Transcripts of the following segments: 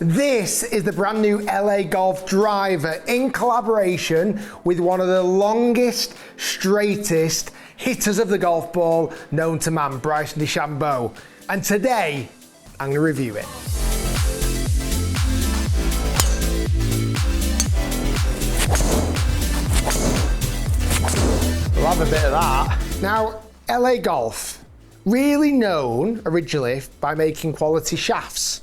This is the brand new LA Golf driver in collaboration with one of the longest, straightest hitters of the golf ball known to man, Bryson DeChambeau. And today, I'm going to review it. We'll have a bit of that. Now, LA Golf, really known originally by making quality shafts.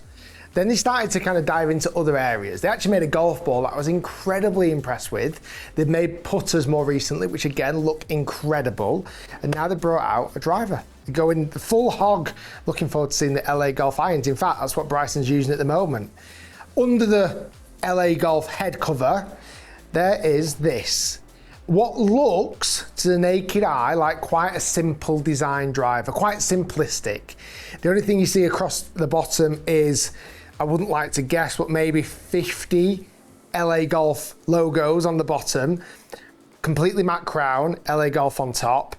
Then they started to kind of dive into other areas. They actually made a golf ball that I was incredibly impressed with. They've made putters more recently, which again look incredible. And now they brought out a driver. They're going the full hog. Looking forward to seeing the LA Golf irons. In fact, that's what Bryson's using at the moment. Under the LA Golf head cover, there is this. What looks to the naked eye like quite a simple design driver, quite simplistic. The only thing you see across the bottom is, I wouldn't like to guess, but maybe 50 LA Golf logos on the bottom, completely matte crown, LA Golf on top.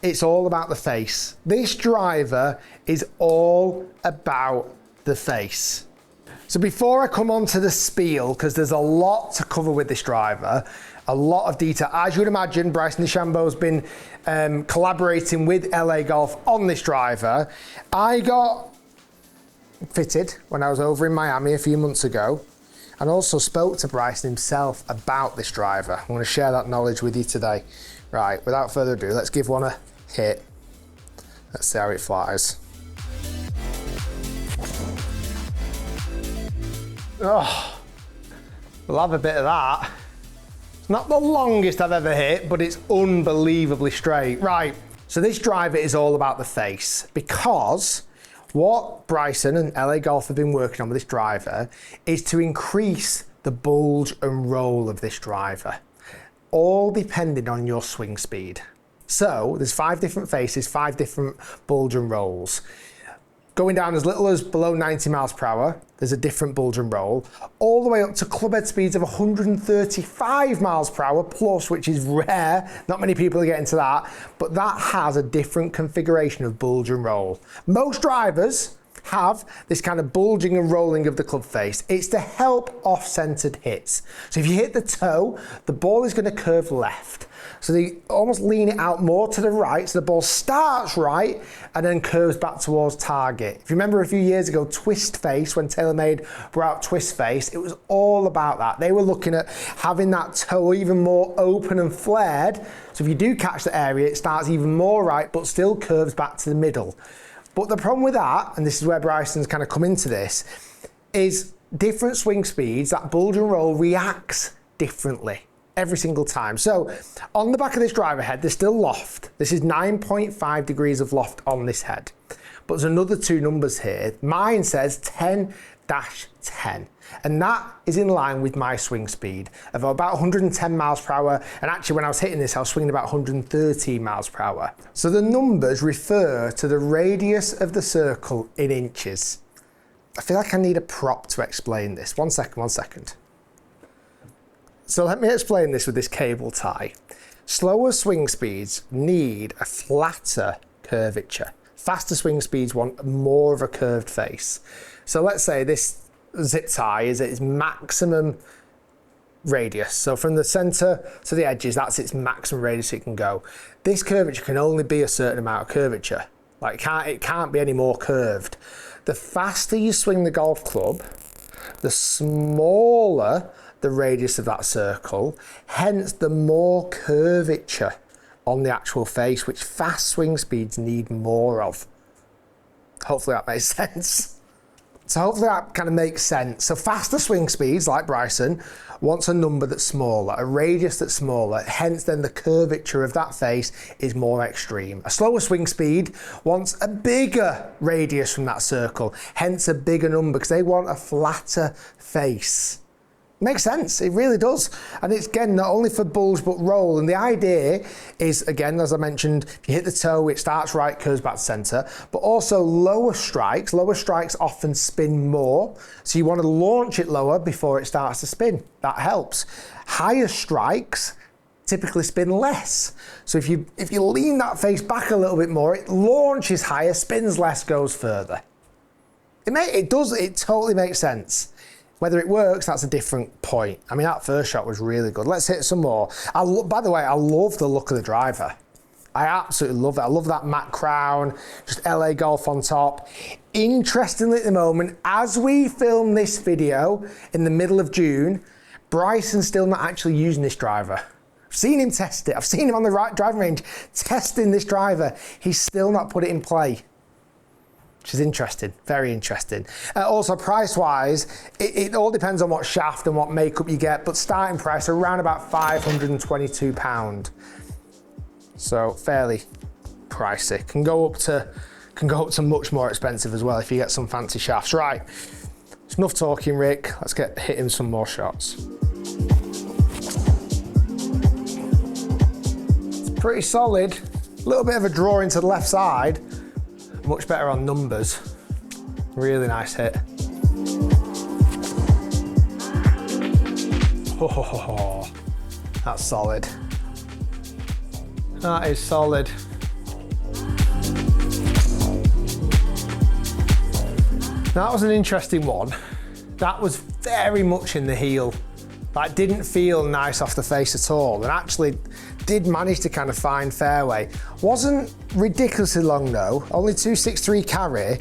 It's all about the face. This driver is all about the face. So before I come on to the spiel, because there's a lot to cover with this driver, a lot of detail. As you would imagine, Bryson DeChambeau's been collaborating with LA Golf on this driver. I got fitted when I was over in Miami a few months ago, and also spoke to Bryson himself about this driver. I'm going to share that knowledge with you today. Right, without further ado, let's give one a hit. Let's see how it flies. Oh, we'll have a bit of that. It's not the longest I've ever hit, but it's unbelievably straight. Right, so this driver is all about the face, because what Bryson and LA Golf have been working on with this driver is to increase the bulge and roll of this driver, all depending on your swing speed. So there's 5 different faces, 5 different bulge and rolls. Going down as little as below 90 miles per hour, there's a different bulge and roll, all the way up to clubhead speeds of 135 miles per hour plus, which is rare. Not many people are getting to that, but that has a different configuration of bulge and roll. Most drivers have this kind of bulging and rolling of the club face. It's to help off-centered hits. So if you hit the toe, the ball is going to curve left. So they almost lean it out more to the right, so the ball starts right and then curves back towards target. If you remember a few years ago, Twist Face, when TaylorMade brought out Twist Face, it was all about that. They were looking at having that toe even more open and flared, so if you do catch the area, it starts even more right, but still curves back to the middle. But the problem with that, and this is where Bryson's kind of come into this, is different swing speeds, that bulge and roll reacts differently every single time. So on the back of this driver head, there's still loft. This is 9.5 degrees of loft on this head. But there's another 2 numbers here. Mine says 10-10. And that is in line with my swing speed of about 110 miles per hour. And actually, when I was hitting this, I was swinging about 113 miles per hour. So the numbers refer to the radius of the circle in inches. I feel like I need a prop to explain this. One second. So let me explain this with this cable tie. Slower swing speeds need a flatter curvature. Faster swing speeds want more of a curved face. So let's say this zip tie is its maximum radius. So from the center to the edges, that's its maximum radius it can go. This curvature can only be a certain amount of curvature. Like it can't be any more curved. The faster you swing the golf club, the smaller the radius of that circle, hence the more curvature on the actual face, which fast swing speeds need more of. Hopefully that makes sense. So hopefully that kind of makes sense. So faster swing speeds, like Bryson, wants a number that's smaller, a radius that's smaller, hence then the curvature of that face is more extreme. A slower swing speed wants a bigger radius from that circle, hence a bigger number, because they want a flatter face. Makes sense, it really does. And it's, again, not only for bulge but roll. And the idea is, again, as I mentioned, if you hit the toe, it starts right, curves back to center. But also lower strikes often spin more. So you want to launch it lower before it starts to spin. That helps. Higher strikes typically spin less. So if you lean that face back a little bit more, it launches higher, spins less, goes further. It does, it totally makes sense. Whether it works, that's a different point. I mean, that first shot was really good. Let's hit some more. By the way, I love the look of the driver. I absolutely love it. I love that matte crown, just LA Golf on top. Interestingly at the moment, as we film this video in the middle of June, Bryson's still not actually using this driver. I've seen him test it. I've seen him on the driving range testing this driver. He's still not put it in play, which is interesting, very interesting. Also price-wise, it all depends on what shaft and what makeup you get, but starting price around about £522. So fairly pricey. Can go up to much more expensive as well if you get some fancy shafts. Right, it's enough talking, Rick. Let's get hitting some more shots. It's pretty solid. A little bit of a draw into the left side. Much better on numbers. Really nice hit. Oh, that's solid. That is solid. That was an interesting one. That was very much in the heel. Like, didn't feel nice off the face at all, and actually did manage to kind of find fairway. Wasn't ridiculously long though, only 263 carry.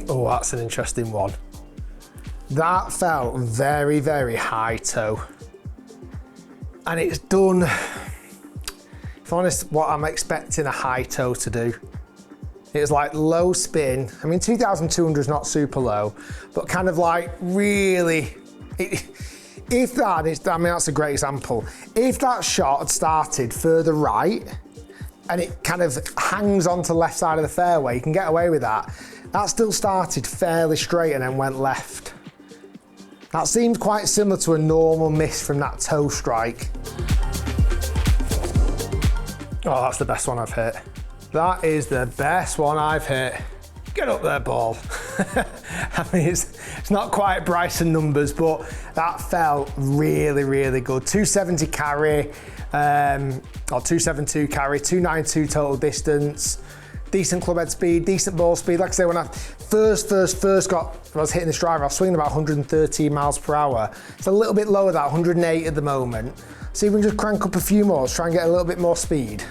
Oh, that's an interesting one. That felt very, very high toe. And it's done, if I'm honest, what I'm expecting a high toe to do. It was like low spin. I mean, 2,200 is not super low, but kind of like really, if that is, I mean, that's a great example. If that shot had started further right and it kind of hangs onto the left side of the fairway, you can get away with that. That still started fairly straight and then went left. That seems quite similar to a normal miss from that toe strike. Oh, that's the best one I've hit. That is the best one I've hit. Get up there, ball. I mean, it's not quite Bryson numbers, but that felt really, really good. 270 carry, or 272 carry, 292 total distance, decent club head speed, decent ball speed. Like I say, when I first I was hitting this driver, I was swinging about 113 miles per hour. It's a little bit lower than that, 108 at the moment. See if we can just crank up a few more, let's try and get a little bit more speed.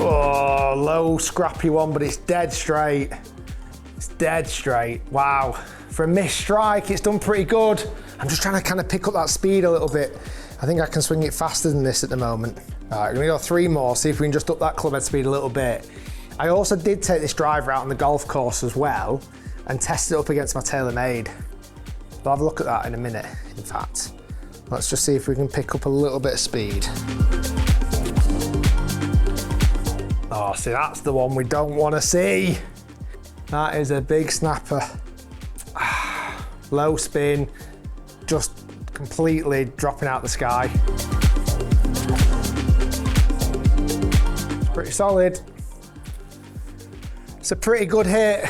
Oh, low, scrappy one, but it's dead straight. It's dead straight. Wow. For a missed strike, it's done pretty good. I'm just trying to kind of pick up that speed a little bit. I think I can swing it faster than this at the moment. All right, we're gonna go 3 more, see if we can just up that club head speed a little bit. I also did take this driver out on the golf course as well and test it up against my TaylorMade. We'll have a look at that in a minute, in fact. Let's just see if we can pick up a little bit of speed. Oh, see, that's the one we don't want to see. That is a big snapper. Low spin, just completely dropping out the sky. It's pretty solid. It's a pretty good hit.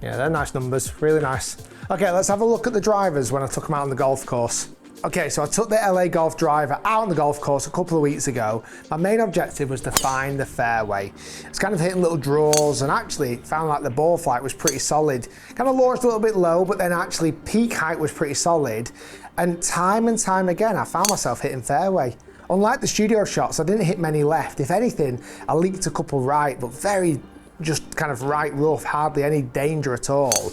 Yeah, they're nice numbers, really nice. Okay, let's have a look at the drivers when I took them out on the golf course. Okay, so I took the LA Golf driver out on the golf course a couple of weeks ago. My main objective was to find the fairway. It's kind of hitting little draws and actually found like the ball flight was pretty solid. Kind of launched a little bit low, but then actually peak height was pretty solid. And time again, I found myself hitting fairway. Unlike the studio shots, I didn't hit many left. If anything, I leaked a couple right, but very just kind of right rough, hardly any danger at all.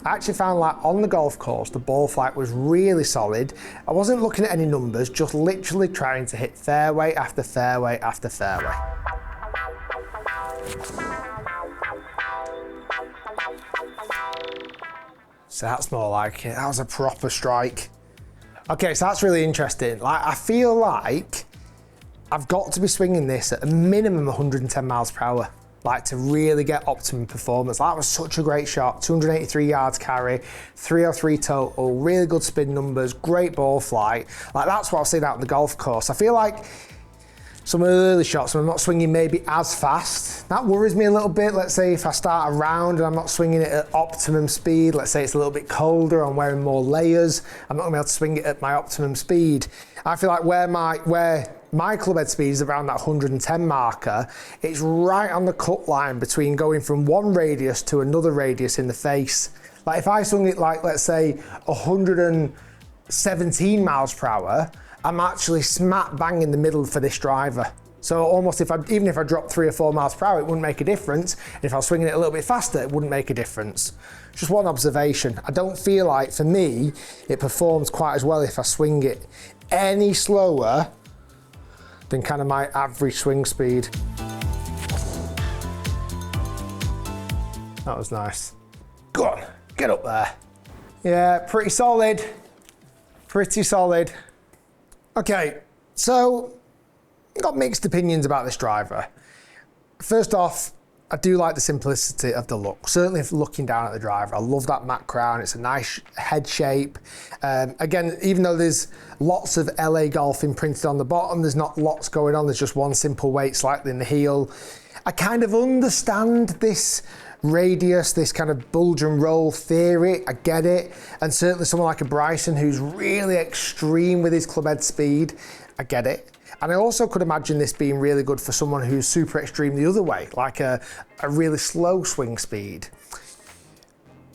I actually found like on the golf course, the ball flight was really solid. I wasn't looking at any numbers, just literally trying to hit fairway after fairway after fairway. So that's more like it. That was a proper strike. Okay, so that's really interesting. Like, I feel like I've got to be swinging this at a minimum 110 miles per hour. Like, to really get optimum performance. That was such a great shot, 283 yards carry, 303 total, really good spin numbers, great ball flight. Like, that's what I've seen out on the golf course. I feel like some of the early shots when I'm not swinging maybe as fast, that worries me a little bit. Let's say if I start a round and I'm not swinging it at optimum speed, let's say it's a little bit colder, I'm wearing more layers, I'm not gonna be able to swing it at my optimum speed. I feel like where My club head speed is around that 110 marker. It's right on the cut line between going from one radius to another radius in the face. Like if I swung it like, let's say 117 miles per hour, I'm actually smack bang in the middle for this driver. So almost even if I dropped 3 or 4 miles per hour, it wouldn't make a difference. And if I was swinging it a little bit faster, it wouldn't make a difference. Just one observation. I don't feel like, for me, it performs quite as well if I swing it any slower than kind of my average swing speed. That was nice. Go on, get up there. Yeah, pretty solid. Pretty solid. Okay, so I've got mixed opinions about this driver. First off, I do like the simplicity of the look. Certainly if looking down at the driver, I love that matte crown. It's a nice head shape. Again, even though there's lots of LA Golf imprinted on the bottom, there's not lots going on. There's just one simple weight slightly in the heel. I kind of understand this radius, this kind of bulge and roll theory. I get it. And certainly someone like a Bryson who's really extreme with his club head speed, I get it. And I also could imagine this being really good for someone who's super extreme the other way, like a really slow swing speed.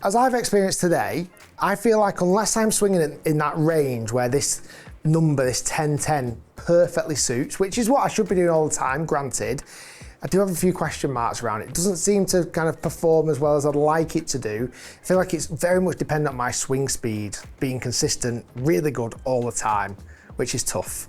As I've experienced today, I feel like unless I'm swinging it in that range where this number, this 10-10, perfectly suits, which is what I should be doing all the time, granted, I do have a few question marks around it. It doesn't seem to kind of perform as well as I'd like it to do. I feel like it's very much dependent on my swing speed being consistent, really good all the time, which is tough.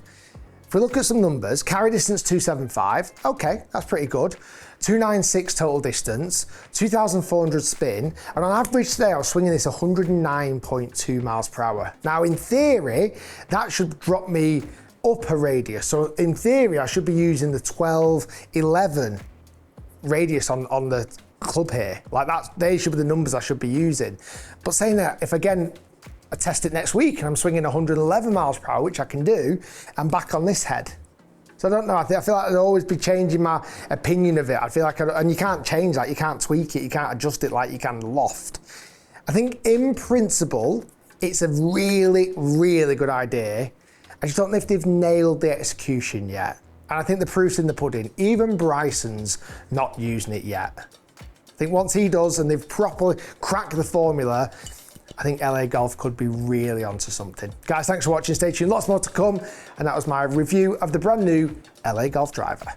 If we look at some numbers, carry distance 275, okay, that's pretty good. 296 total distance, 2,400 spin, and on average today I was swinging this 109.2 miles per hour. Now in theory, that should drop me up a radius. So in theory, I should be using the 12, 11 radius on the club here. Like they should be the numbers I should be using. But saying that, if again, I test it next week and I'm swinging 111 miles per hour, which I can do, I'm back on this head. So I don't know, I feel like I'd always be changing my opinion of it. I feel like, and you can't change that, you can't tweak it, you can't adjust it like you can loft. I think in principle, it's a really, really good idea. I just don't know if they've nailed the execution yet. And I think the proof's in the pudding. Even Bryson's not using it yet. I think once he does and they've properly cracked the formula, I think LA Golf could be really onto something. Guys, thanks for watching. Stay tuned, lots more to come. And that was my review of the brand new LA Golf driver.